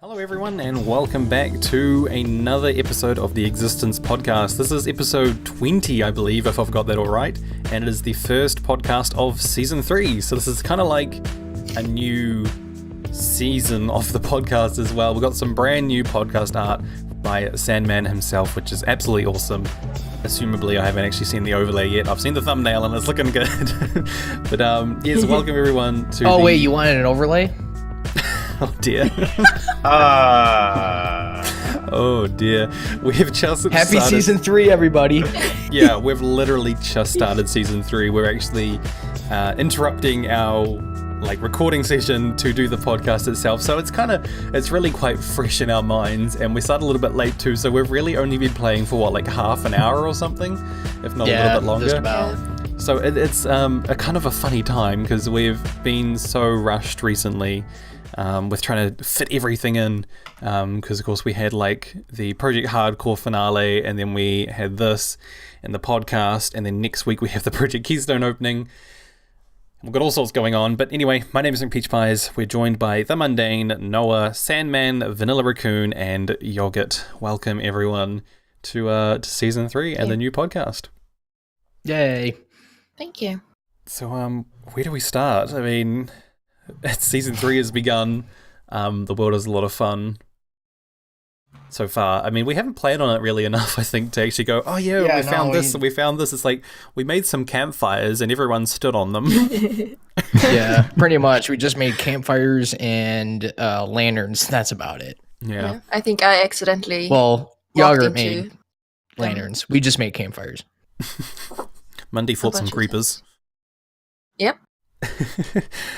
Hello everyone and welcome back to another episode of the Existence Podcast. This is episode 20, I believe, if I've got that all right, and it is the first podcast of season 3. So this is kind of like a new season of the podcast as well. We've got some brand new podcast art by Sandman himself, which is absolutely awesome. Assumably I haven't actually seen the overlay yet. I've seen the thumbnail and it's looking good. But yes, welcome everyone to wait, you wanted an overlay? Oh dear. Oh dear. We have just Happy started... season 3, everybody. Yeah, we've literally just started season 3. We're actually interrupting our recording session to do the podcast itself. So it's really quite fresh in our minds, and we started a little bit late too, so we've really only been playing for half an hour or something, if not a little bit longer. Just about. So it's a kind of a funny time because we've been so rushed recently with trying to fit everything in, because of course we had the Project Hardcore finale, and then we had this and the podcast, and then next week we have the Project Keystone opening. We've got all sorts going on, but anyway, my name is mcpeachpies. We're joined by the Mundane, Noah, Sandman, Vanillaraccoon and Yoghurt. Welcome everyone to season 3 and the new podcast. Yay. Thank you. So where do we start? I mean, season 3 has begun. The world is a lot of fun so far. I mean, we haven't played on it really enough, I think, to actually go, we found this and we found this. It's like, we made some campfires and everyone stood on them. Yeah, pretty much. We just made campfires and lanterns. That's about it. Yeah. I think I accidentally Yogurt made lanterns. We just made campfires. Mundy fought some creepers. Yep.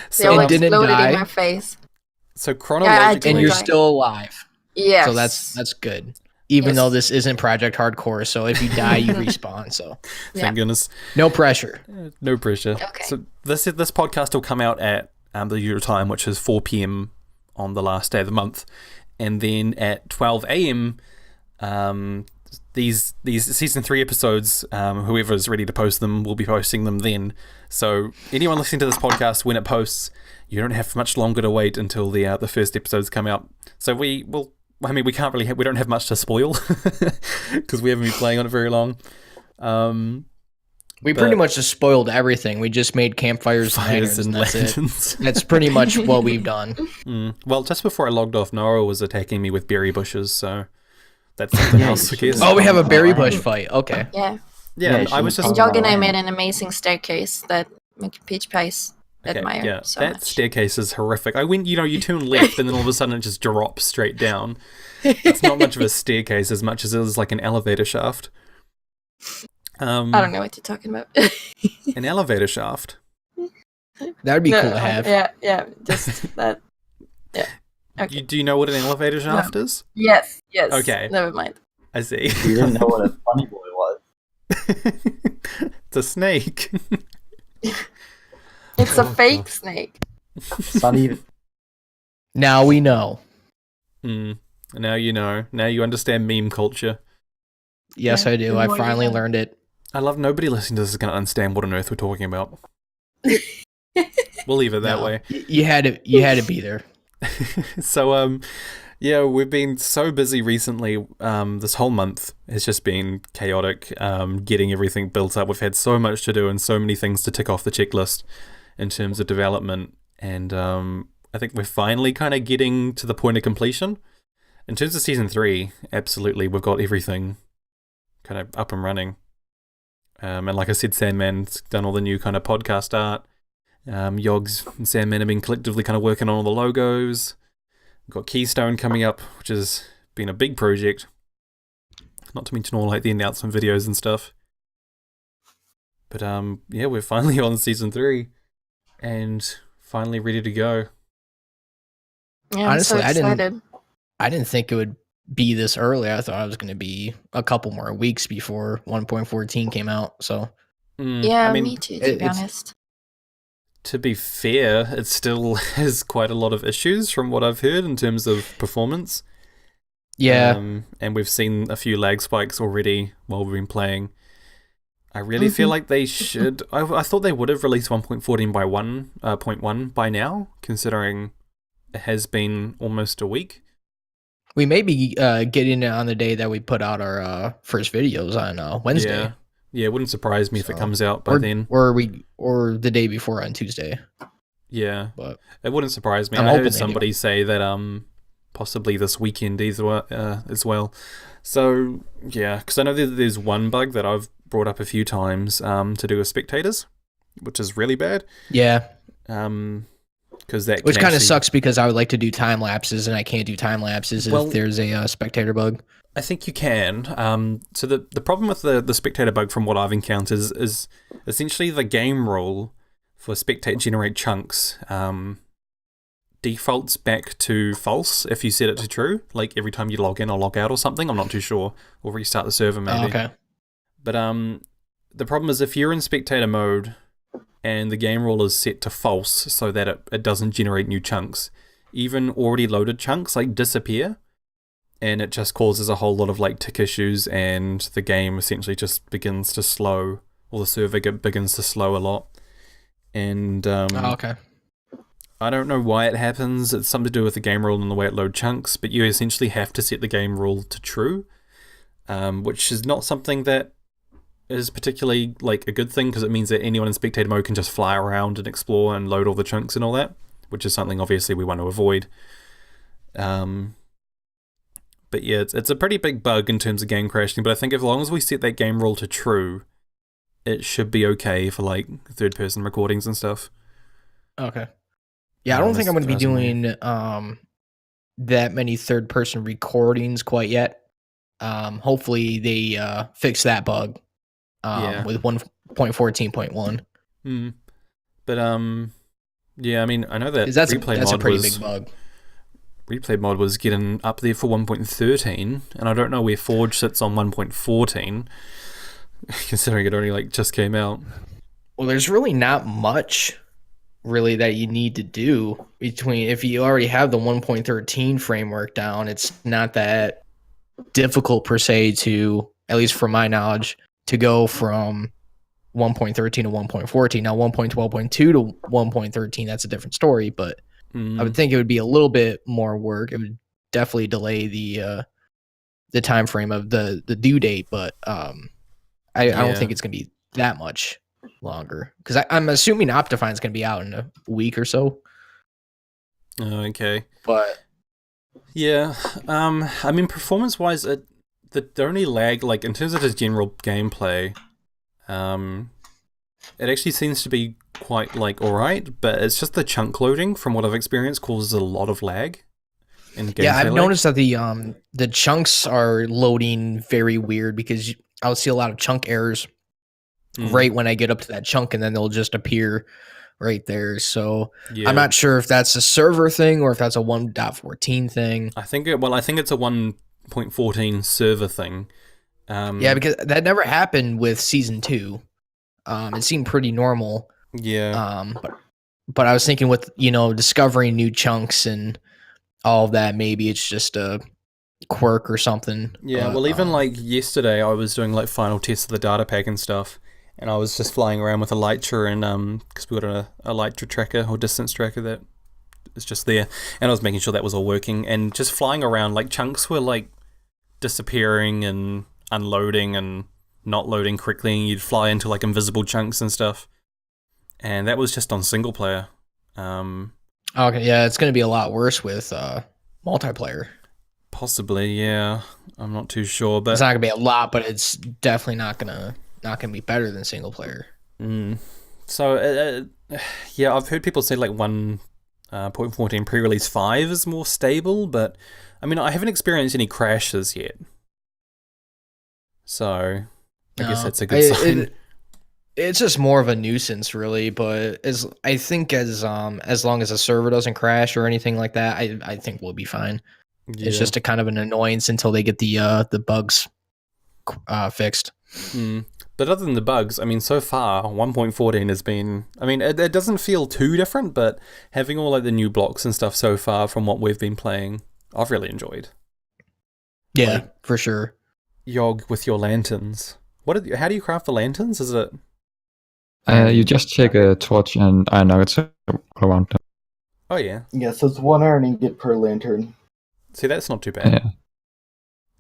So they all didn't exploded die. in my face. So chronologically, And you're still alive. Yes. So that's good. Even though this isn't Project Hardcore, so if you die, you respawn. So thank goodness. No pressure. No pressure. Okay. So this podcast will come out at the usual time, which is 4 p.m. on the last day of the month, and then at 12 a.m. These season 3 episodes, whoever's ready to post them will be posting them then. So anyone listening to this podcast when it posts, you don't have much longer to wait until the first episodes come out. So we can't really we don't have much to spoil because we haven't been playing on it very long. We pretty much just spoiled everything. We just made campfires and lanterns. That's pretty much what we've done. Well, just before I logged off, Nora was attacking me with berry bushes, so that's something else, I guess. Oh, we have a berry bush fight. Okay. Yeah. I was just... And Jog and I made an amazing staircase that mcpeachpies admire. Yeah, so that much. staircase is horrific. I went, you turn left and then all of a sudden it just drops straight down. It's not much of a staircase as much as it is like an elevator shaft. I don't know what you're talking about. An elevator shaft? That would be cool to have. Yeah, just that. Yeah. Okay. Do you know what an elevator shaft is? Yes. Okay. Never mind. I see. You didn't know what a funny boy was. It's a snake. It's a fake snake. Sunny. Now we know. Now you know. Now you understand meme culture. Yes, Yeah, I do. the I more you finally know. learned it. I love nobody listening to this is going to understand what on earth we're talking about. We'll leave it that No. way. You had to be there. So, we've been so busy recently. This whole month has just been chaotic, getting everything built up. We've had so much to do and so many things to tick off the checklist in terms of development. And I think we're finally kind of getting to the point of completion. In terms of season 3, absolutely, we've got everything kind of up and running. And like I said, Sandman's done all the new kind of podcast art. Yogs and Sandman have been collectively kind of working on all the logos. We've got Keystone coming up, which has been a big project. Not to mention all the announcement videos and stuff. But we're finally on season 3 and finally ready to go. Yeah, Honestly, I'm so excited. I didn't think it would be this early. I thought it was going to be a couple more weeks before 1.14 came out. So Yeah, me too, to be honest. To be fair, it still has quite a lot of issues from what I've heard in terms of performance. Yeah. And we've seen a few lag spikes already while we've been playing. I really feel like they should... I thought they would have released 1.14 by 1.1 by now, considering it has been almost a week. We may be getting it on the day that we put out our first videos on Wednesday. Yeah, it wouldn't surprise me if it comes out by then. Or the day before on Tuesday. Yeah, But it wouldn't surprise me. I'm I heard hoping somebody say that possibly this weekend as well. So yeah, because I know there's one bug that I've brought up a few times to do with spectators, which is really bad. Yeah. Because that which kind of sucks because I would like to do time lapses and I can't do time lapses Well, if there's a spectator bug. I think you can. So the problem with the spectator bug, from what I've encountered, is essentially the game rule for spectate generate chunks defaults back to false if you set it to true, like every time you log in or log out or something. I'm not too sure. Or restart the server maybe. Oh, okay. But the problem is if you're in spectator mode and the game rule is set to false so that it doesn't generate new chunks, even already loaded chunks like disappear, and it just causes a whole lot of like tick issues, and the game essentially just begins to slow, or the server begins to slow a lot. And okay. I don't know why it happens. It's something to do with the game rule and the way it loads chunks, but you essentially have to set the game rule to true, which is not something that is particularly like a good thing, because it means that anyone in spectator mode can just fly around and explore and load all the chunks and all that, which is something obviously we want to avoid. But yeah, it's a pretty big bug in terms of game crashing, but I think as long as we set that game rule to true, it should be okay for like third-person recordings and stuff. Okay. Yeah, I don't think I'm going to be doing that many third-person recordings quite yet. Hopefully they fix that bug with 1.14.1. But yeah, I mean, I know that that's replay mod a pretty was, big bug. Replay mod was getting up there for 1.13, and I don't know where Forge sits on 1.14, considering it only like just came out. Well, there's really not much really that you need to do between, if you already have the 1.13 framework down, it's not that difficult per se to, at least from my knowledge, to go from 1.13 to 1.14. Now 1.12.2 to 1.13, that's a different story, but I would think it would be a little bit more work. It would definitely delay the time frame of the due date, but I don't think it's going to be that much longer, because I'm assuming Optifine's going to be out in a week or so. Okay. But yeah, I mean, performance-wise, the only lag, like in terms of just general gameplay, it actually seems to be quite like alright, but it's just the chunk loading, from what I've experienced, causes a lot of lag. Yeah, I've noticed that the chunks are loading very weird, because I'll see a lot of chunk errors right when I get up to that chunk, and then they'll just appear right there. So yeah. I'm not sure if that's a server thing or if that's a 1.14 thing. I think it's a 1.14 server thing. Yeah, because that never happened with Season 2. It seemed pretty normal. Yeah. But I was thinking with, discovering new chunks and all of that, maybe it's just a quirk or something. Yeah, well, even like yesterday, I was doing like final tests of the data pack and stuff, and I was just flying around with Elytra, and because we got a Elytra tracker or distance tracker that is just there, and I was making sure that was all working, and just flying around, like chunks were like disappearing and unloading and not loading quickly, and you'd fly into like invisible chunks and stuff, and that was just on single player. Okay, yeah, it's going to be a lot worse with multiplayer. Possibly, yeah. I'm not too sure, but it's not going to be a lot, but it's definitely not going to be better than single player. So, yeah, I've heard people say like 1.14 pre-release 5 is more stable, but I mean, I haven't experienced any crashes yet. So, I guess that's a good sign. It's just more of a nuisance, really. But I think as long as the server doesn't crash or anything like that, I think we'll be fine. Yeah. It's just a kind of an annoyance until they get the bugs fixed. But other than the bugs, I mean, so far 1.14 has been. I mean, it doesn't feel too different, but having all like the new blocks and stuff so far from what we've been playing, I've really enjoyed. Yeah, like, for sure. Yogg with your lanterns. How do you craft the lanterns? Is it? You just take a torch and iron nuggets around them. Oh yeah. Yeah, so it's 1 iron ingot per lantern. See, that's not too bad. Yeah.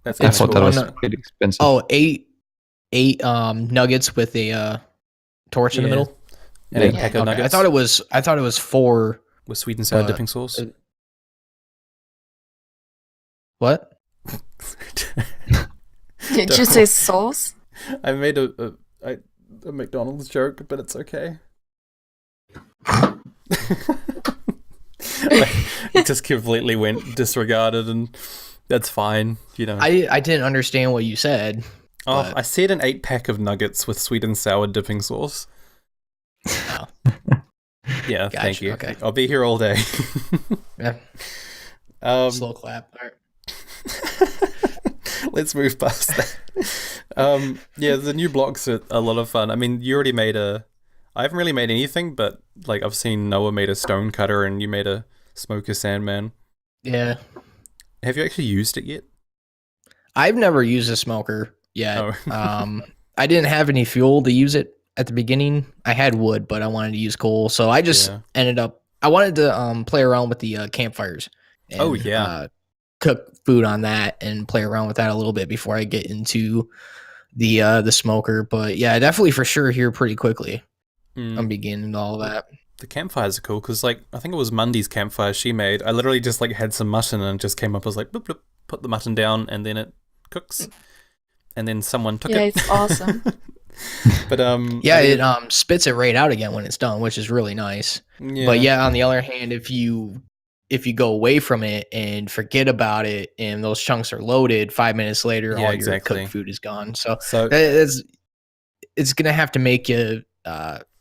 That's I kind thought of that cool. was pretty expensive. Oh, eight nuggets with a torch in the Yeah. middle. And Yeah. a pack of Okay. nuggets I thought it was 4. with sweet and sour but- dipping sauce. What? Did you say sauce? I made a McDonald's joke, but it's okay. It just completely went disregarded, and that's fine, you know. I didn't understand what you said. but- I said an 8-pack of nuggets with sweet and sour dipping sauce. Oh. Yeah, Gotcha, thank you. okay. I'll be here all day. Yeah. Slow clap. All right. Let's move past that. Yeah, the new blocks are a lot of fun. I mean, you already made I haven't really made anything, but like I've seen Noah made a stone cutter and you made a smoker Sandman. Yeah. Have you actually used it yet? I've never used a smoker yet. Oh. I didn't have any fuel to use it at the beginning. I had wood, but I wanted to use coal, so I just ended up. I wanted to play around with the campfires. And, cook food on that and play around with that a little bit before I get into the smoker. But yeah, definitely for sure here pretty quickly. I'm beginning all that. The campfires are cool because, like, I think it was Mundy's campfire she made. I literally just like had some mutton and it just came up as like, bloop, bloop, put the mutton down and then it cooks. And then someone took it. Yeah, it's awesome. But yeah, it spits it right out again when it's done, which is really nice. Yeah. But yeah, on the other hand, if you go away from it and forget about it and those chunks are loaded, 5 minutes later, all your cooked food is gone. So it's going to have to make you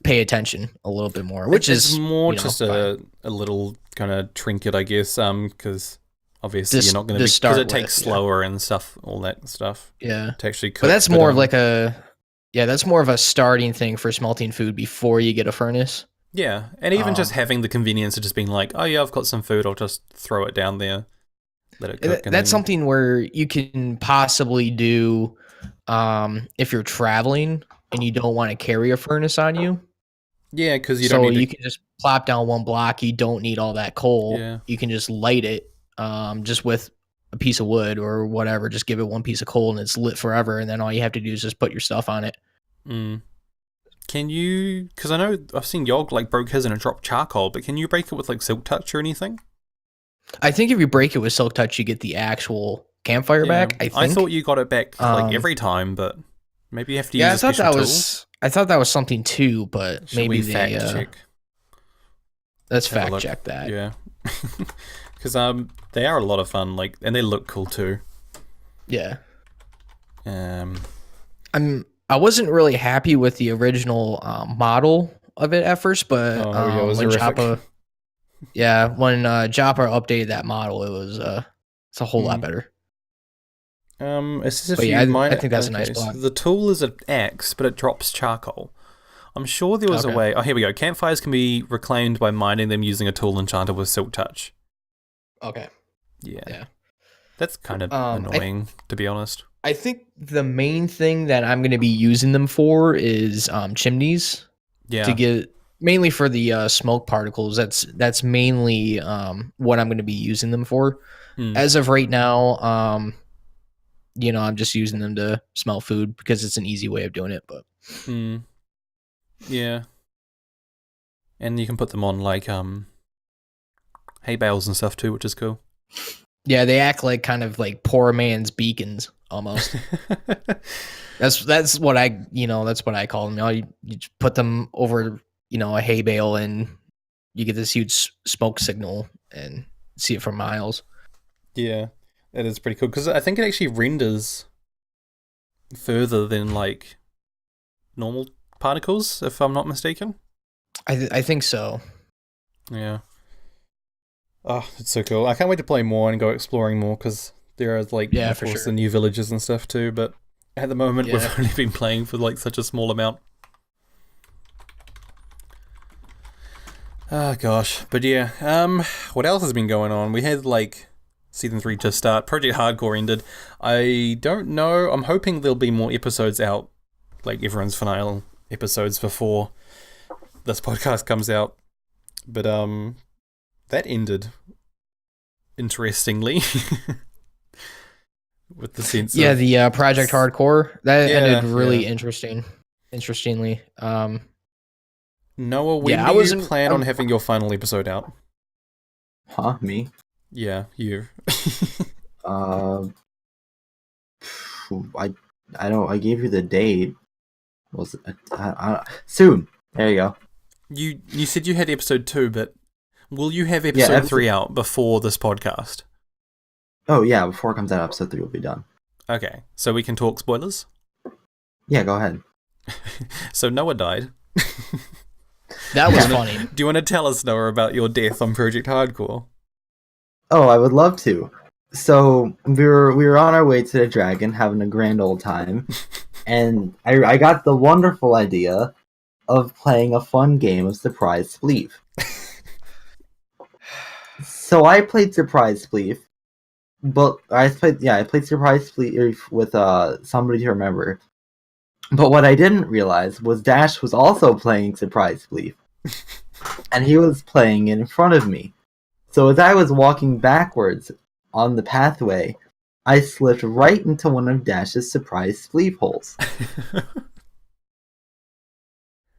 pay attention a little bit more, which is more just a little kind of trinket, I guess, because obviously you're not going to be, because it takes slower and stuff, all that stuff. Yeah. To actually cook. But that's more of like that's more of a starting thing for smelting food before you get a furnace. Yeah, and even just having the convenience of just being like, oh yeah, I've got some food, I'll just throw it down there, let it cook. That's something where you can possibly do if you're traveling and you don't want to carry a furnace on you. Yeah, because you don't need you can just plop down one block. You don't need all that coal. Yeah. You can just light it just with a piece of wood or whatever. Just give it one piece of coal and it's lit forever. And then all you have to do is just put your stuff on it. Can you, because I know I've seen Yogg like broke his and it dropped charcoal, but can you break it with like Silk Touch or anything? I think if you break it with Silk Touch, you get the actual campfire back. I thought you got it back like every time, but maybe you have to use a special tool. I thought that was something too, but Should maybe we fact check? Let's fact check that. Yeah, because they are a lot of fun, like, and they look cool too. Yeah. I wasn't really happy with the original model of it at first, but when Joppa updated that model, it's a whole lot better. It's just I think that's a nice block. The tool is an axe, but it drops charcoal. I'm sure there was a way. Oh, here we go. Campfires can be reclaimed by mining them using a tool enchanted with Silk Touch. Okay. Yeah. That's kind of annoying, to be honest. I think the main thing that I'm going to be using them for is chimneys. Yeah. To get mainly for the smoke particles. That's mainly what I'm going to be using them for. As of right now, I'm just using them to smell food because it's an easy way of doing it. But yeah, and you can put them on like hay bales and stuff too, which is cool. Yeah, they act like kind of like poor man's beacons almost. that's what I call them. You just put them over, a hay bale and you get this huge smoke signal and see it for miles. Yeah, that is pretty cool because I think it actually renders further than like normal particles, if I'm not mistaken. I think so. Yeah. Oh, it's so cool. I can't wait to play more and go exploring more because there are like, of course, the new villages and stuff too, but at the moment we've only been playing for like such a small amount. Oh gosh. But yeah, what else has been going on? We had like Season 3 just start. Project Hardcore ended. I don't know. I'm hoping there'll be more episodes out, like everyone's final episodes before this podcast comes out. But that ended. interestingly. With the sense Yeah, of... the Project Hardcore that Yeah, ended really yeah. interestingly. Noah, when Yeah, I do you wasn't- plan on having your final episode out? Huh? Me? Yeah, you. I don't. I gave you the date. Was it, soon? There you go. You said you had episode 2, but will you have Yeah, episode 3 out before this podcast? Oh yeah, before it comes out, episode 3 will be done. Okay, so we can talk spoilers? Yeah, go ahead. So Noah died. That was funny. Do you want to tell us, Noah, about your death on Project Hardcore? Oh, I would love to. So we were on our way to the dragon, having a grand old time, and I got the wonderful idea of playing a fun game of Surprise Spleef. So I played Surprise Spleef, but I played Surprise Spleef with somebody to remember. But what I didn't realize was Dash was also playing Surprise Spleef, and he was playing in front of me. So as I was walking backwards on the pathway, I slipped right into one of Dash's Surprise Spleef holes.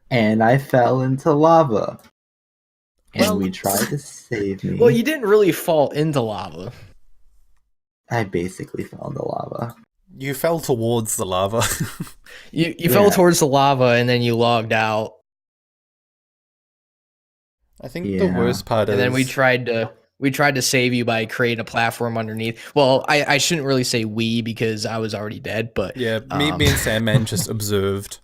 And I fell into lava. And Well- we tried to save me. Well, you didn't really fall into lava. I basically fell into lava. You fell towards the lava. You fell towards the lava and then you logged out. I think the Yeah. worst part is... And then we tried to save you by creating a platform underneath. Well, I shouldn't really say we because I was already dead, but Yeah, me and Sandman just observed.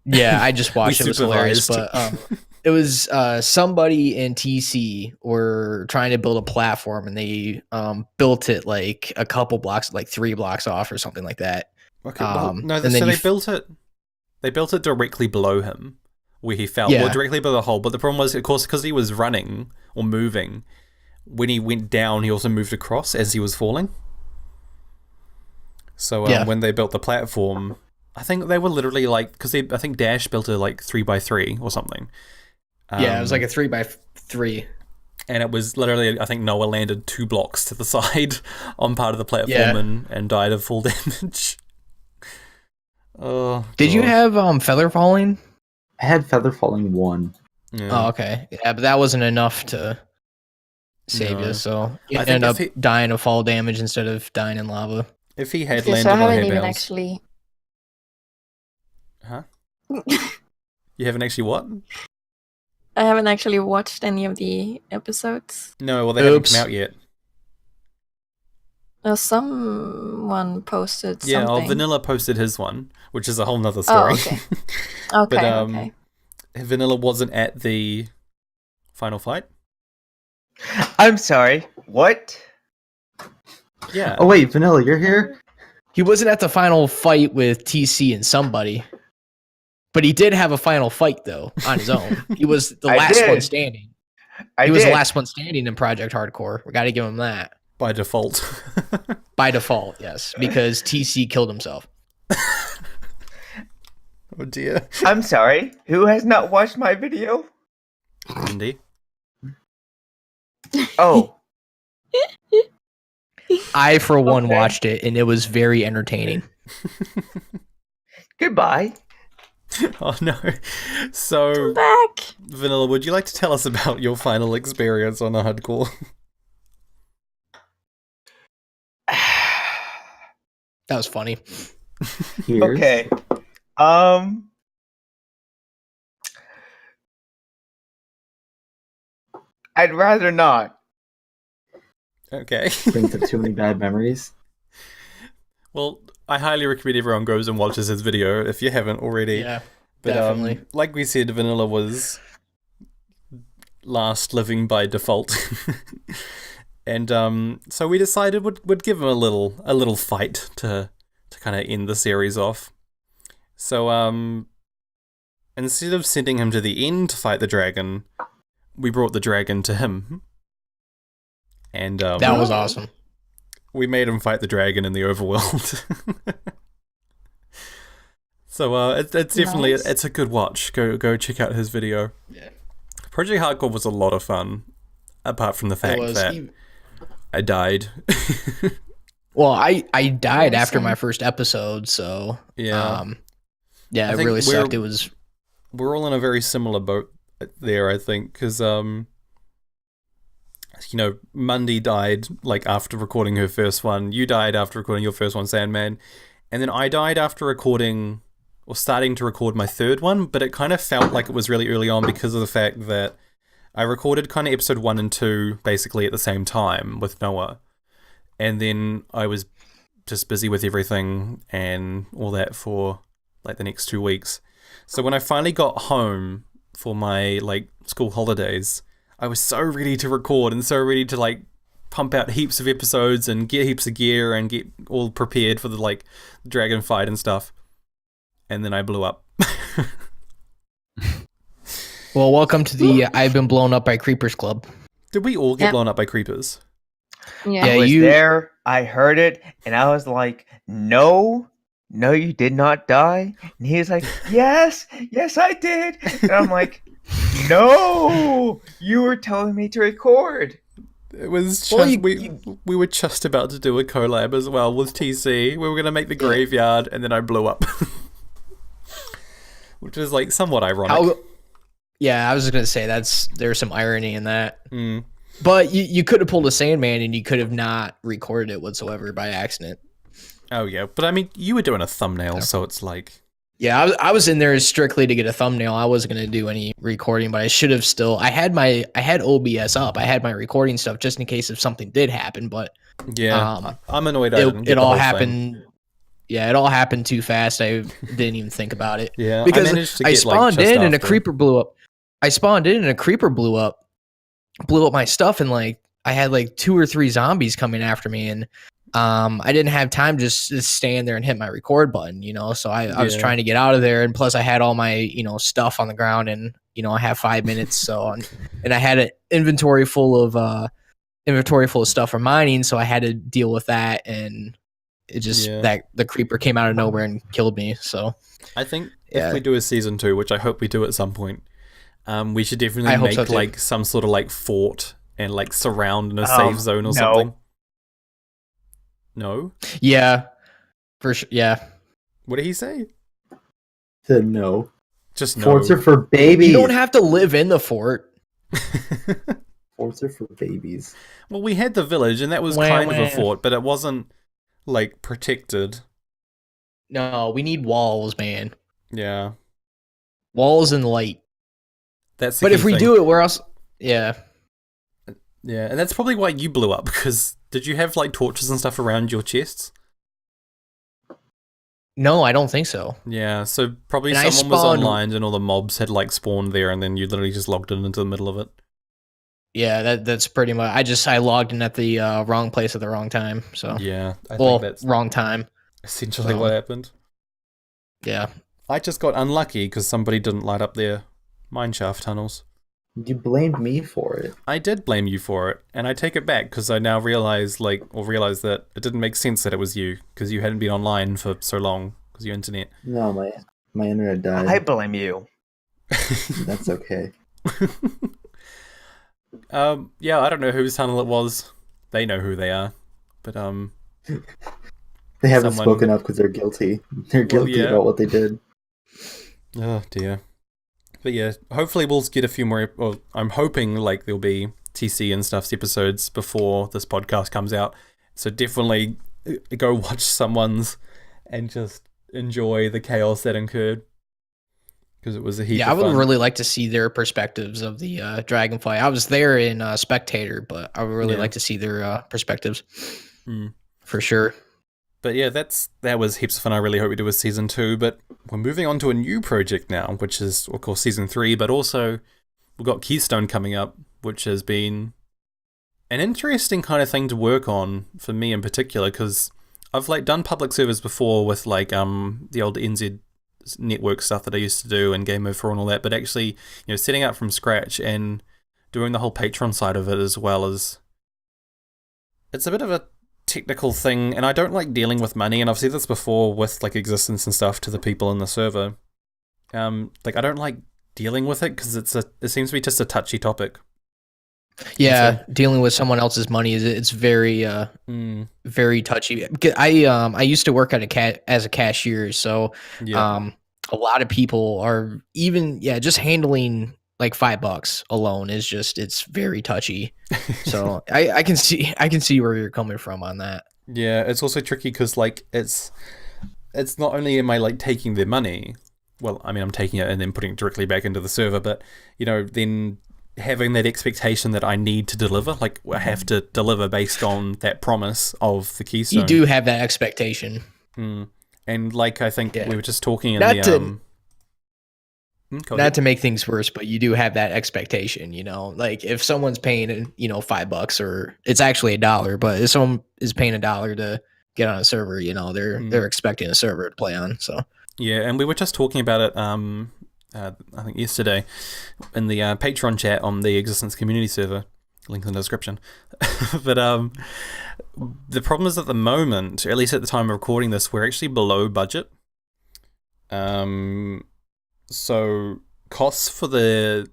yeah, I just watched it. It was hilarious. supervised. But it was somebody in TC were trying to build a platform and they built it like a couple blocks, like 3 blocks off or something like that. Okay, well, no, and then so you they built it directly below him, where he fell, Yeah. or directly below the hole. But the problem was, of course, because he was running or moving, when he went down, he also moved across as he was falling. So Yeah. when they built the platform, I think they were literally like, because I think Dash built it like 3x3 or something. Yeah, it was like a 3x3. And it was literally, I think Noah landed 2 blocks to the side on part of the platform Yeah. and died of full damage. Oh, Did you God. have feather falling? I had feather falling 1. Yeah. Oh, okay. Yeah, but that wasn't enough to save No. you, so you I think ended up if dying of fall damage instead of dying in lava. If he had Okay, landed so I on haven't hay even bales... actually. Huh? You haven't actually what? I haven't actually watched any of the episodes. No, well, they haven't Oops. come out yet. Someone posted something. Yeah, Vanilla posted his one, which is a whole nother Oh, story. okay. Okay, But, okay. Vanilla wasn't at the final fight. I'm sorry. What? Yeah. Oh wait, Vanilla, you're here? He wasn't at the final fight with TC and somebody, but he did have a final fight though on his own. He was the I last did. one standing. I He was did. the last one standing in Project Hardcore. We got to give him that By default. by default, yes, because TC killed himself. Oh dear. I'm sorry. Who has not watched my video? Andy. Oh, I, for one, Okay. watched it and it was very entertaining. goodbye. Oh no. So, Back. Vanilla, would you like to tell us about your final experience on the hardcore? That was funny. Here's. Okay. I'd rather not. Okay. Brings up too many bad memories. Well, I highly recommend everyone goes and watches his video if you haven't already. Yeah, But definitely. like we said, Vanilla was last living by default, and so we decided we'd give him a little fight to kind of end the series off. So instead of sending him to the end to fight the dragon, we brought the dragon to him, and That was awesome. we made him fight the dragon in the overworld. So it's definitely Nice. it's a good watch. Go check out his video. Yeah. Project Hardcore was a lot of fun, apart from the fact It was. that I died. Well, I died Yeah, after same. my first episode, so Yeah. yeah, I it think really sucked. It was we're all in a very similar boat there, I think, because Mundy died like after recording her first one. You died after recording your first one, Sandman, and then I died after recording or starting to record my third one. But it kind of felt like it was really early on because of the fact that I recorded kind of episode 1 and 2 basically at the same time with Noah, and then I was just busy with everything and all that for like the next 2 weeks. So when I finally got home for my like school holidays, I was so ready to record and so ready to like pump out heaps of episodes and get heaps of gear and get all prepared for the like dragon fight and stuff. And then I blew up. well. Welcome to the I've been blown up by creepers club. Did we all get Yep. blown up by creepers? Yeah. Yeah, I was you- there. I heard it, and I was like, "No, no, you did not die." And he was like, "Yes, yes, I did." And I'm like, "No, you were telling me to record." It was just, Well, we were just about to do a collab as well with TC. We were going to make the graveyard, and then I blew up. Which is like somewhat ironic. Yeah, I was just gonna say there's some irony in that. Mm. But you could have pulled a Sandman and you could have not recorded it whatsoever by accident. Oh yeah, but I mean, you were doing a thumbnail, so it's like, Yeah, I was in there strictly to get a thumbnail. I wasn't gonna do any recording, but I should have still. I had OBS up. I had my recording stuff just in case if something did happen. But yeah, I'm annoyed. I didn't get it the all whole happened. thing. Yeah, it all happened too fast. I didn't even think about it. Yeah, Because managed to I get, spawned just in and a after. creeper blew up. I spawned in and a creeper blew up my stuff, and like I had like 2 or 3 zombies coming after me, and I didn't have time just to stand there and hit my record button, So I was Yeah. trying to get out of there, and plus I had all my stuff on the ground, and I have 5 minutes, so and I had an inventory full of stuff for mining, so I had to deal with that, and it just that the creeper came out of nowhere and killed me. So I think Yeah. if we do a season 2, which I hope we do at some point, we should definitely I hope make so, too. like some sort of like fort and like surround in a safe zone or no. something. No? yeah, for sure. Yeah, What did he say? Said no. Just no. Forts are for babies. you don't have to live in the fort. Forts are for babies. Well, we had the village, and that was Wah, kind of a wah. fort, but it wasn't like protected. No, we need walls, man. Yeah, Walls and light. that's. The But key if we thing. do it, where else? Yeah. Yeah, and that's probably why you blew up, because did you have like torches and stuff around your chests? No, I don't think so. Yeah, so probably And I someone was spawned- online and all the mobs had like spawned there, and then you literally just logged in into the middle of it. Yeah, that's pretty much. I logged in at the wrong place at the wrong time. So Yeah, I well, think that's wrong time. essentially so- what happened. Yeah. I just got unlucky because somebody didn't light up their mineshaft tunnels. You blamed me for it. I did blame you for it, and I take it back because I now realize that it didn't make sense that it was you because you hadn't been online for so long because your internet. No, my internet died. I blame you. That's okay. Yeah, I don't know whose tunnel it was. They know who they are, but They haven't Someone- spoken up because they're guilty. They're guilty yeah. about what they did. oh dear. But yeah, hopefully we'll get a few more. Well, I'm hoping like there'll be TC and stuff's episodes before this podcast comes out. So definitely go watch someone's and just enjoy the chaos that occurred because it was a heap. Yeah, I of would fun. really like to see their perspectives of the dragonfly. I was there in spectator, but I would really Yeah. like to see their perspectives Mm. for sure. But yeah, that was heaps of fun. I really hope we do a season 2. But we're moving on to a new project now, which is of course season 3. But also we've got Keystone coming up, which has been an interesting kind of thing to work on for me in particular, because I've like done public servers before with like the old NZ network stuff that I used to do and Game Over and all that. But actually, setting up from scratch and doing the whole Patreon side of it as well as it's a bit of a technical thing, and I don't like dealing with money, and I've said this before with like existence and stuff to the people in the server. Like I don't like dealing with it because it seems to be just a touchy topic. Yeah, dealing with someone else's money it's very very touchy. I used to work at as a cashier, so Yeah. a lot of people are even just handling like $5 alone is just it's very touchy. So I can see where you're coming from on that. Yeah, it's also tricky because like it's not only am I like taking their money, well, I mean I'm taking it and then putting it directly back into the server, but then having that expectation that I need to deliver, like I have to deliver based on that promise of the keystone. You do have that expectation. And like I think we were just talking in not to make things worse, but you do have that expectation, like if someone's paying, $5 or it's actually $1, but if someone is paying $1 to get on a server, they're expecting a server to play on. So yeah, and we were just talking about it, I think yesterday in the Patreon chat on the Existence community server, link in the description. But the problem is at the moment, or at least at the time of recording this, we're actually below budget. So costs for the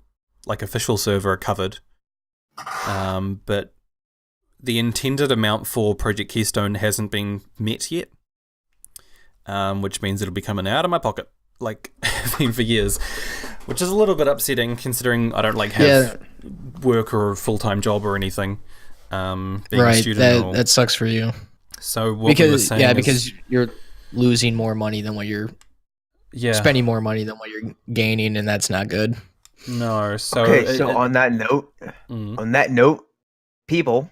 like official server are covered, but the intended amount for Project Keystone hasn't been met yet, which means it'll be coming out of my pocket, like I've been for years, which is a little bit upsetting considering I don't like have work or a full-time job or anything. Being a student that sucks for you. So what we were saying because you're losing more money than what you're spending more money than what you're gaining, and that's not good. No. So on that note, people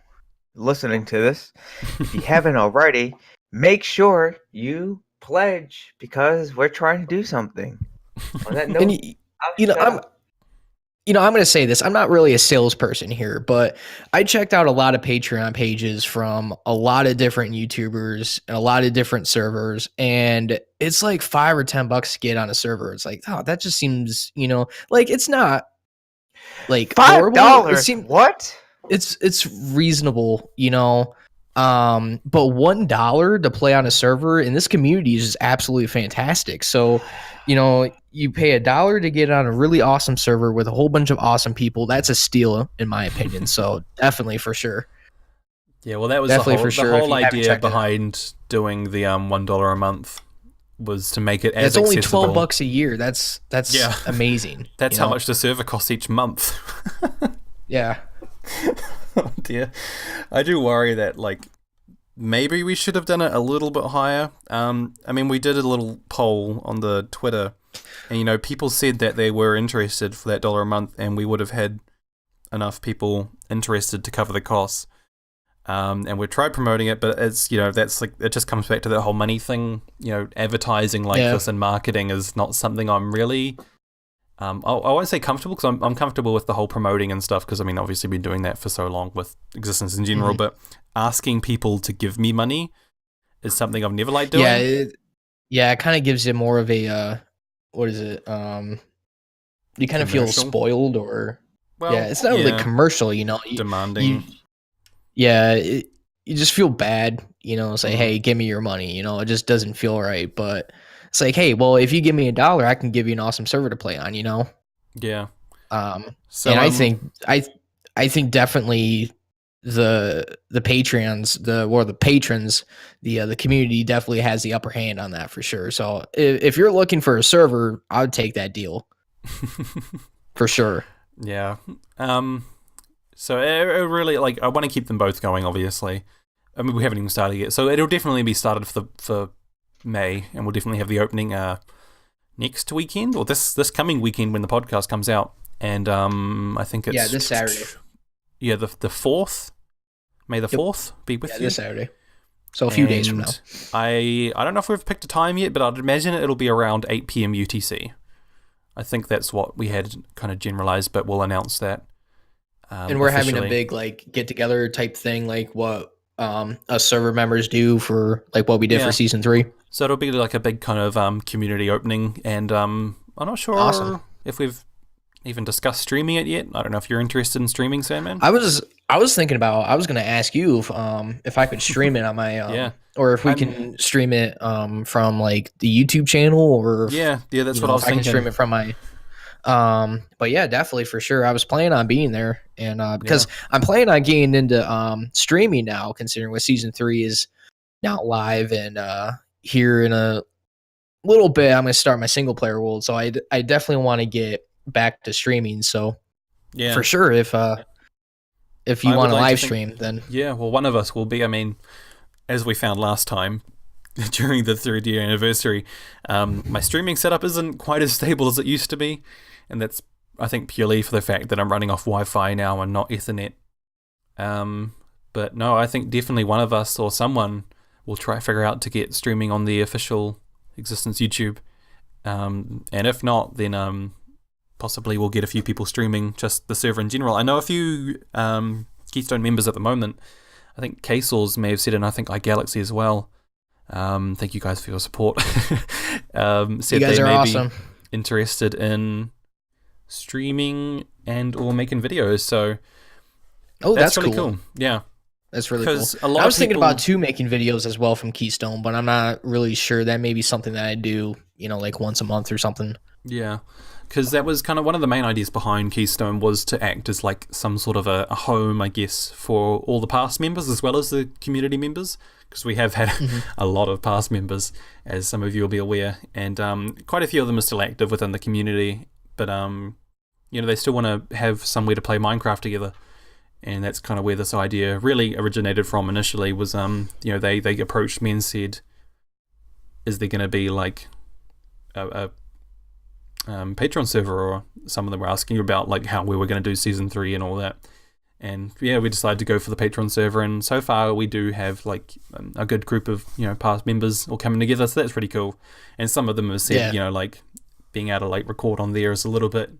listening to this, if you haven't already, make sure you pledge because we're trying to do something. On that note, I'm going to say this. I'm not really a salesperson here, but I checked out a lot of Patreon pages from a lot of different YouTubers and a lot of different servers, and it's like $5 or $10 to get on a server. It's like, oh, that just seems, like it's not like $5. What? It's reasonable, but $1 to play on a server in this community is just absolutely fantastic. So, you pay $1 to get on a really awesome server with a whole bunch of awesome people. That's a steal, in my opinion. So definitely for sure. Yeah, well, that was the whole idea behind doing the $1 a month was to make it as accessible. It's only $12 a year. That's amazing. That's how much the server costs each month. Yeah. Oh dear. I do worry that like maybe we should have done it a little bit higher. I mean, we did a little poll on the Twitter, and people said that they were interested for that $1 a month, and we would have had enough people interested to cover the costs. And we tried promoting it, but it's that's like it just comes back to that whole money thing. Advertising like this and marketing is not something I'm really. I won't say comfortable because I'm comfortable with the whole promoting and stuff because I mean obviously been doing that for so long with Existence in general, but asking people to give me money is something I've never liked doing. It kind of gives you more of a what is it? You kind of feel spoiled or it's not really commercial, demanding. You just feel bad, say, hey, give me your money, it just doesn't feel right, but it's like, hey, well, if you give me $1, I can give you an awesome server to play on, Yeah. So and I think definitely the patrons, the community definitely has the upper hand on that for sure. So if you're looking for a server, I would take that deal for sure. Yeah. So it really like I want to keep them both going. Obviously, I mean we haven't even started yet, so it'll definitely be started for May, and we'll definitely have the opening next weekend or this coming weekend when the podcast comes out, and I think it's this Saturday. Yeah, the 4th, May the 4th be with you. This Saturday. So a few days from now. I don't know if we've picked a time yet, but I'd imagine it'll be around 8 p.m. UTC. I think that's what we had kind of generalized, but we'll announce that. And we're having a big like get together type thing, like what us server members do for like what we did for season 3. So it'll be like a big kind of community opening, and I'm not sure if we've even discussed streaming it yet. I don't know if you're interested in streaming, Sandman. I was thinking about. I was going to ask you if I could stream it on my or if we can stream it from like the YouTube channel or that's what I was thinking. I can stream it from my But yeah, definitely for sure. I was planning on being there, and because I'm planning on getting into streaming now, considering what season 3 is now live, and here in a little bit I'm gonna start my single player world. So I definitely want to get back to streaming. So Yeah, for sure, if you I want would to like live to stream, then yeah. Well, one of us will be. I mean, as we found last time during the 3rd year anniversary, my streaming setup isn't quite as stable as it used to be, and that's I think purely for the fact that I'm running off Wi-Fi now and not Ethernet. But no, I think definitely one of us or someone will try to figure out to get streaming on the official Existence YouTube. And if not, then possibly we'll get a few people streaming just the server in general. I know a few Keystone members at the moment. I think K-Saws may have said it, and I think iGalaxy as well. Thank you guys for your support. Said you guys they are may awesome. be interested in streaming and or making videos. So That's really cool. cool. Yeah. That's really cool. 'Cause a lot I was of thinking people- about too making videos as well from Keystone, but I'm not really sure. That may be something that I do, like once a month or something. Yeah, because that was kind of one of the main ideas behind Keystone, was to act as like some sort of a home, I guess, for all the past members as well as the community members, because we have had a lot of past members, as some of you will be aware, and quite a few of them are still active within the community, but they still want to have somewhere to play Minecraft together. And that's kind of where this idea really originated from initially, was they approached me and said, is there going to be like a Patreon server, or some of them were asking about like how we were going to do season 3 and all that. And yeah, we decided to go for the Patreon server, and so far we do have like a good group of past members all coming together, so that's pretty cool. And some of them have said like being able to like record on there is a little bit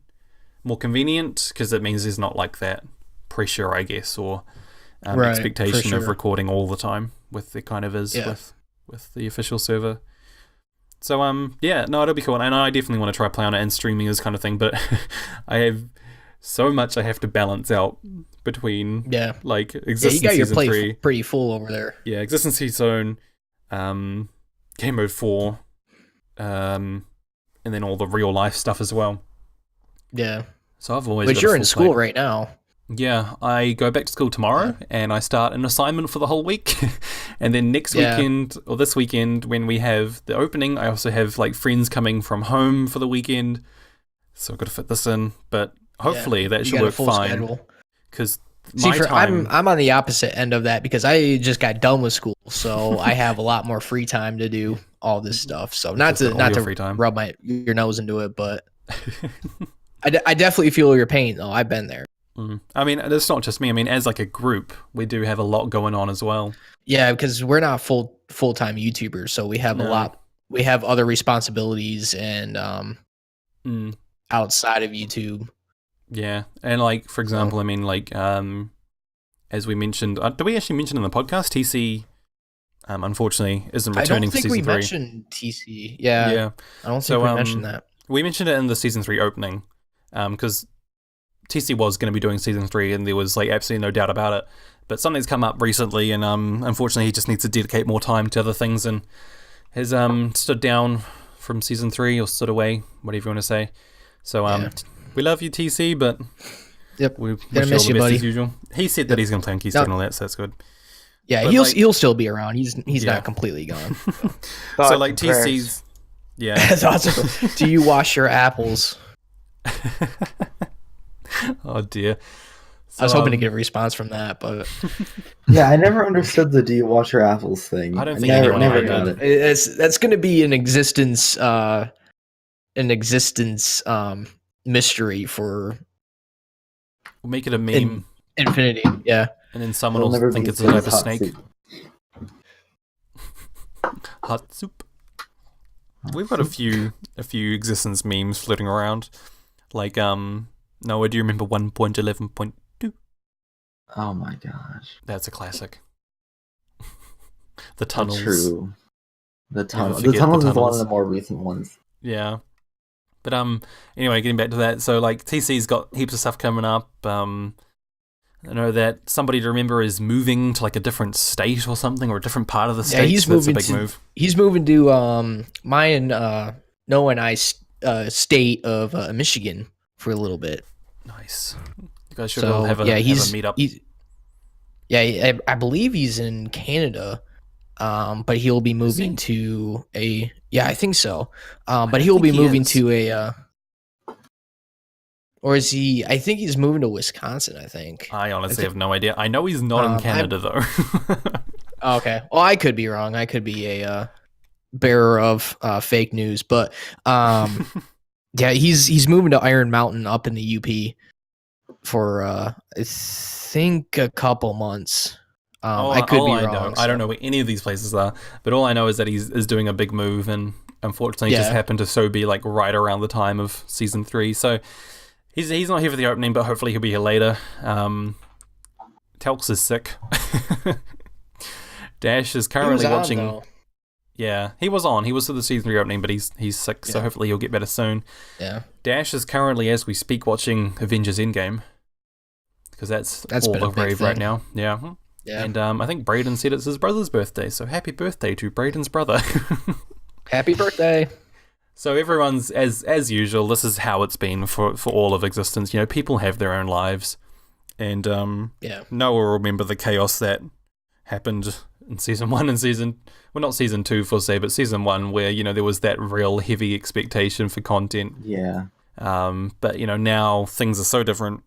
more convenient, because it means there's not like that pressure, I guess, or expectation of recording all the time with the kind of is with the official server. So it'll be cool, and I definitely want to try play on it and streaming this kind of thing, but I have so much I have to balance out between like Existence you got your Season plate 3, pretty full over there. yeah, Existence Season, Game Mode 4, and then all the real life stuff as well. Yeah, So I've always but got a you're full in school plate. right now. Yeah, I go back to school tomorrow, and I start an assignment for the whole week. And then next weekend, or this weekend, when we have the opening, I also have like friends coming from home for the weekend. So I've got to fit this in, but hopefully that should work fine. Because I'm on the opposite end of that, because I just got done with school, so I have a lot more free time to do all this stuff. So not to rub your nose into it, but I definitely feel your pain though. I've been there. I mean, it's not just me. I mean, as like a group, we do have a lot going on as well. Yeah, because we're not full-time YouTubers, so we have a lot. We have other responsibilities and outside of YouTube. Yeah, and like for example, I mean, like as we mentioned, did we actually mention in the podcast, TC unfortunately isn't returning for season 3. I don't think we mentioned TC. Yeah, I don't think we mentioned that. We mentioned it in the season 3 opening, because TC was going to be doing season 3, and there was like absolutely no doubt about it. But something's come up recently, and unfortunately he just needs to dedicate more time to other things, and has stood down from season 3, or stood away, whatever you want to say. So we love you, TC, but we wish you all the best as usual. He said that he's going to play on Keystone and all that, so that's good. Yeah, but he'll still be around. He's not completely gone. So like TC's, That's awesome. Do you wash your apples? Oh dear. So, I was hoping to get a response from that, but yeah, I never understood the "do you wash your apples" thing. I don't think never got it. That's going to be an existence mystery for. We'll make it a meme. Infinity, yeah. And then someone will think it's a type of snake. Hot soup. We've got a few existence memes floating around, like Noah, do you remember 1.11.2? Oh my gosh. That's a classic. The tunnels. That's true. The tunnels is one of the more recent ones. Yeah. But anyway, getting back to that, so like TC's got heaps of stuff coming up. I know that somebody to remember is moving to like a different state or something, or a different part of the state. Yeah, he's moving that's a big move. He's moving to my and Noah and I state of Michigan. for a little bit. Nice. You guys should all have a meetup. I believe he's in Canada, but he'll be moving to a. Yeah, I think so. But he'll be moving to a. Or is he? I think he's moving to Wisconsin. I think. I honestly have no idea. I know he's not in Canada though. Okay. Well, I could be wrong. I could be a bearer of fake news, but yeah, he's moving to Iron Mountain up in the UP for I think a couple months. I could be wrong. I don't know where any of these places are, but all I know is that he's doing a big move, and unfortunately, just happened to be like right around the time of season 3. So he's not here for the opening, but hopefully he'll be here later. Telx is sick. Dash is currently watching. Though. Yeah, he was on. He was for the season 3 opening, but he's sick, so hopefully he'll get better soon. Yeah. Dash is currently, as we speak, watching Avengers Endgame, because that's all the rave right now. Yeah. Yeah. And I think Braden said it's his brother's birthday, so happy birthday to Braden's brother. Happy birthday. So everyone's, as usual, this is how it's been for all of existence. You know, people have their own lives, and Noah will remember the chaos that happened in season 1 and not season 2 for say, but season 1, where, you know, there was that real heavy expectation for content. Yeah. But, you know, now things are so different,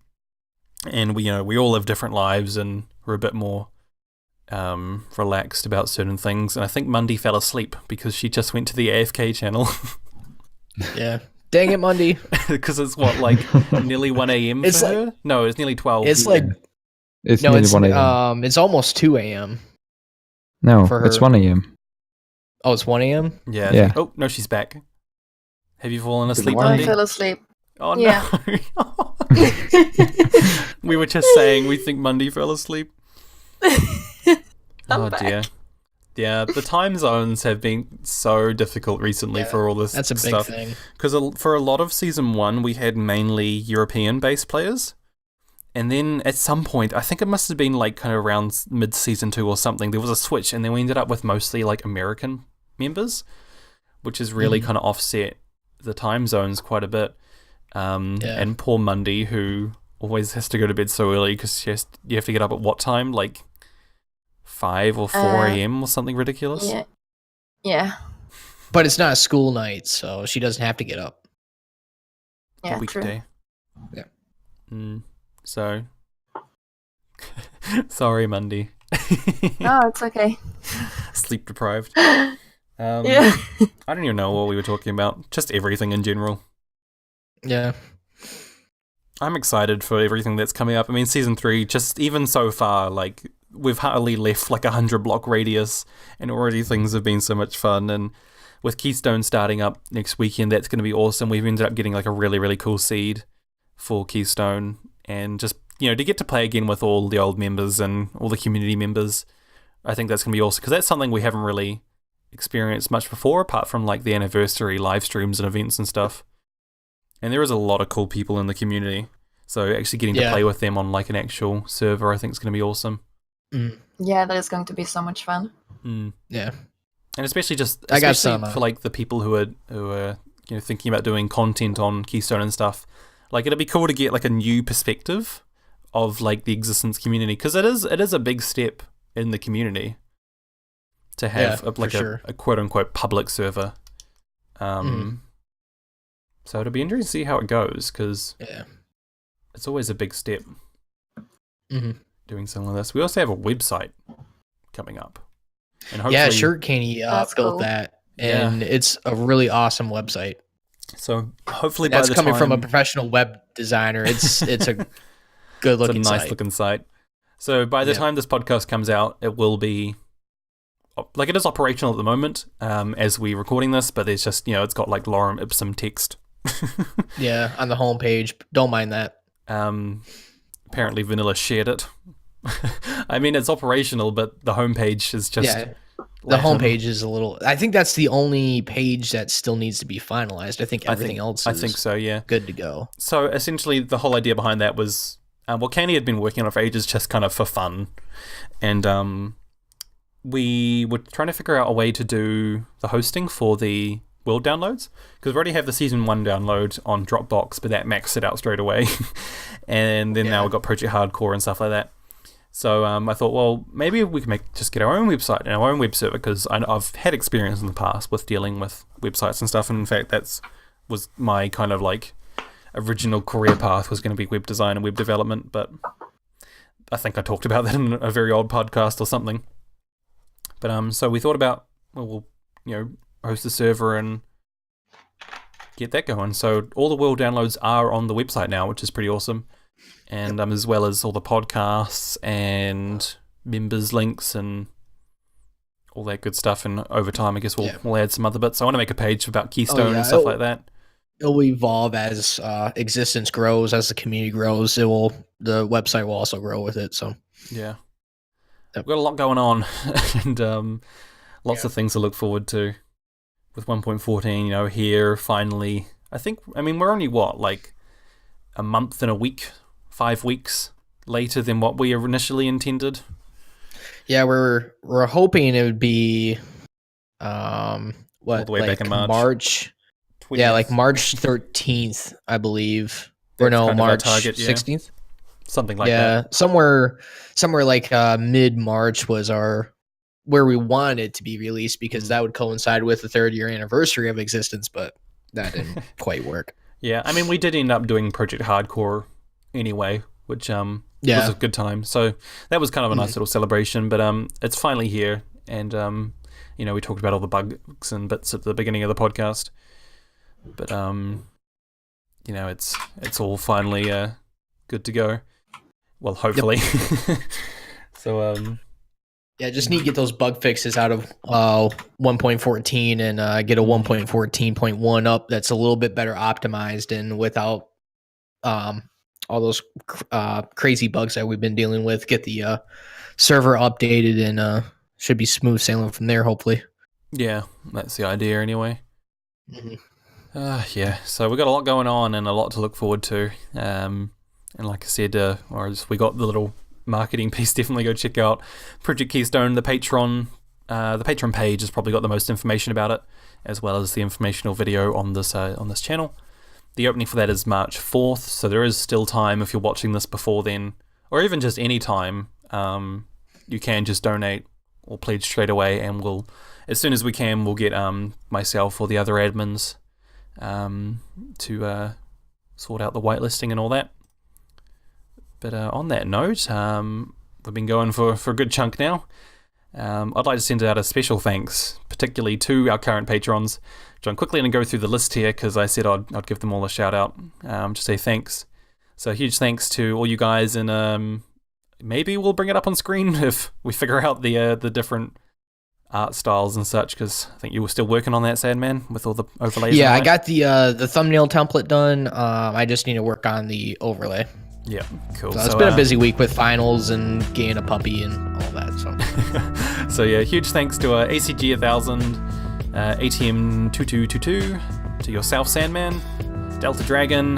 and we all live different lives, and we're a bit more relaxed about certain things. And I think Mundy fell asleep because she just went to the AFK channel. Yeah. Dang it, Mundy. Because it's what, like nearly 1 a.m. for her? No, it's nearly 12. It's like It's nearly 1 a.m. It's almost 2 a.m. No, for her. it's 1 a.m. Oh, it's 1 a.m. Yeah. Yeah. Oh no, she's back. Have you fallen asleep, I Mundy? fell asleep. Oh Yeah. no. We were just saying we think Mundy fell asleep. I'm Oh back. dear. Yeah, the time zones have been so difficult recently for all this That's a big stuff. thing. Because for a lot of season 1, we had mainly European-based players. And then at some point, I think it must have been like kind of around mid-season 2 or something, there was a switch, and then we ended up with mostly like American members, which has really kind of offset the time zones quite a bit. And poor Mundy, who always has to go to bed so early because you have to get up at what time? Like 5 or 4 a.m. or something ridiculous? Yeah. But it's not a school night, so she doesn't have to get up. Yeah, A weekday. Yeah. So, sorry, Mundy. No, it's okay. Sleep deprived. Yeah. I don't even know what we were talking about. Just everything in general. Yeah. I'm excited for everything that's coming up. I mean, season 3, just even so far, like, we've hardly left like 100-block radius, and already things have been so much fun. And with Keystone starting up next weekend, that's going to be awesome. We've ended up getting like a really, really cool seed for Keystone, and just, you know, to get to play again with all the old members and all the community members, I think that's going to be awesome, because that's something we haven't really experienced much before, apart from like the anniversary live streams and events and stuff. And there is a lot of cool people in the community, so actually getting to play with them on like an actual server, I think is going to be awesome. Yeah, that is going to be so much fun. Yeah. And especially I got some, for like the people who are you know, thinking about doing content on Keystone and stuff. Like, it'd be cool to get like a new perspective of like the existence community, because it is a big step in the community to have a quote unquote public server. So it'll be interesting to see how it goes, because it's always a big step doing something like this. We also have a website coming up, and hopefully, Shirt Candy built cool. that, and it's a really awesome website. So hopefully, that's by the coming time, from a professional web designer. It's a good looking. It's a nice looking site. So by the time this podcast comes out, it will be like, it is operational at the moment as we're recording this, but there's just, you know, it's got like lorem ipsum text. Yeah, on the homepage. Don't mind that. Apparently Vanilla shared it. I mean, it's operational, but the homepage is just the homepage is a little. I think that's the only page that still needs to be finalized. I think everything else is so, yeah. Good to go. So essentially the whole idea behind that was, well, Candy had been working on it for ages, just kind of for fun. And we were trying to figure out a way to do the hosting for the world downloads, because we already have the season 1 download on Dropbox, but that maxed it out straight away. And then now we've got Project Hardcore and stuff like that. So I thought, well, maybe we can just get our own website and our own web server, because I've had experience in the past with dealing with websites and stuff. And in fact, was my kind of like original career path, was going to be web design and web development. But I think I talked about that in a very old podcast or something. But so we thought about, well, we'll host a server and get that going. So all the world downloads are on the website now, which is pretty awesome. And as well as all the podcasts and members links and all that good stuff. And over time, I guess we'll add some other bits. I want to make a page about Keystone and stuff like that. It'll evolve as existence grows, as the community grows. The website will also grow with it. So yeah, we've got a lot going on, and lots of things to look forward to with 1.14. Here finally, we're only like a month and a week. 5 weeks later than what we initially intended. Yeah, we're hoping it would be all the way back in March. 20th. Yeah, like March 13th, I believe. Or no, March target, 16th. Something like that. Yeah, somewhere like mid-March was where we wanted it to be released, because that would coincide with the 3rd year anniversary of existence, but that didn't quite work. Yeah, we did end up doing Project Hardcore anyway, which was a good time. So that was kind of a nice little celebration, but it's finally here, and we talked about all the bugs and bits at the beginning of the podcast, but it's all finally good to go. Well, hopefully. So just need to get those bug fixes out of 1.14 and get a 1.14.1 up that's a little bit better optimized and without all those crazy bugs that we've been dealing with. Get the server updated, and should be smooth sailing from there, hopefully. Yeah, that's the idea anyway. Mm-hmm. So we got a lot going on and a lot to look forward to. And like I said, we got the little marketing piece. Definitely go check out Project Keystone. The Patreon page has probably got the most information about it, as well as the informational video on this channel. The opening for that is March 4th, so there is still time if you're watching this before then, or even just any time. You can just donate or pledge straight away, and as soon as we can, we'll get myself or the other admins to sort out the whitelisting and all that. But on that note, we've been going for a good chunk now. I'd like to send out a special thanks, particularly to our current patrons. John, quickly going to go through the list here, because I said I'd give them all a shout out to say thanks. So huge thanks to all you guys, and maybe we'll bring it up on screen if we figure out the different art styles and such, because I think you were still working on that, Sandman, with all the overlays. Yeah, I got the thumbnail template done. I just need to work on the overlay. Yeah, cool. So it's been a busy week with finals and getting a puppy and all that. So, so yeah, huge thanks to ACG 1000, ATM 2222, to yourself, Sandman, Delta Dragon,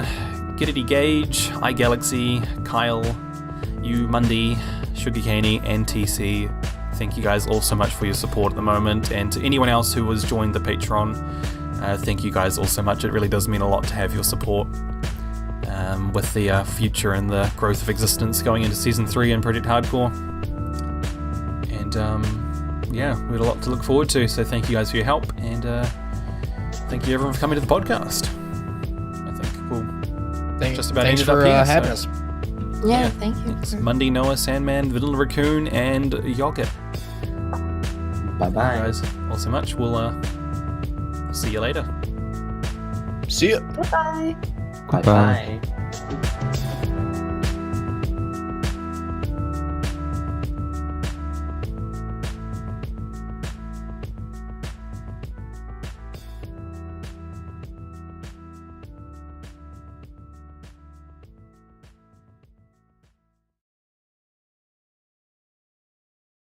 Giddity Gage, iGalaxy, Kyle, you, Mundy, Sugar Caney, and TC. Thank you guys all so much for your support at the moment, and to anyone else who has joined the Patreon, thank you guys all so much. It really does mean a lot to have your support. With the future and the growth of existence going into Season 3 and Project Hardcore. And we had a lot to look forward to, so thank you guys for your help, and thank you everyone for coming to the podcast. I think we'll just about end it up here. Having us. Yeah, thank you. It's Monday, Noah, Sandman, Vanillaraccoon, and Yoghurt. Bye-bye. Guys, all so much. We'll see you later. See ya. Bye-bye. Bye-bye.